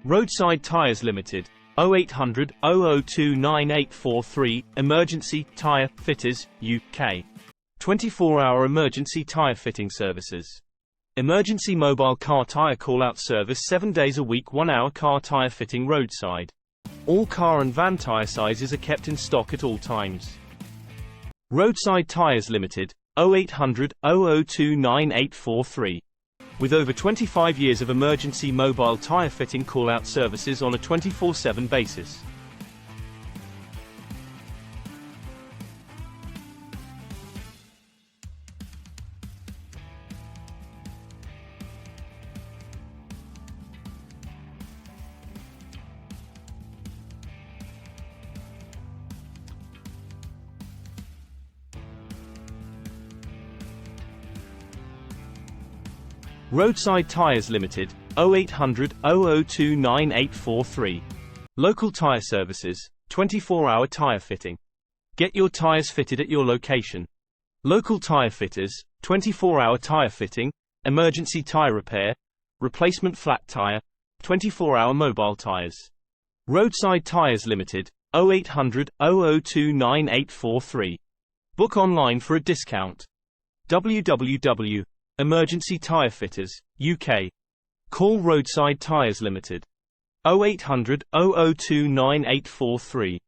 Roadside Tyres Limited, 0800 002 9843, Emergency Tyre Fitters, UK. 24-hour emergency tyre fitting services. Emergency mobile car tyre call-out service 7 days a week, 1-hour car tyre fitting roadside. All car and van tyre sizes are kept in stock at all times. Roadside Tyres Limited, 0800 002 9843. With over 25 years of emergency mobile tyre fitting call-out services on a 24/7 basis. Roadside Tyres Limited, 0800 002 9843. Local tyre services, 24-hour tyre fitting. Get your tyres fitted at your location. Local tyre fitters, 24-hour tyre fitting, emergency tyre repair, replacement flat tyre, 24-hour mobile tyres. Roadside Tyres Limited, 0800 002 9843. Book online for a discount. www.Emergency Tyre Fitters, UK. Call Roadside Tyres Limited. 0800 002 9843.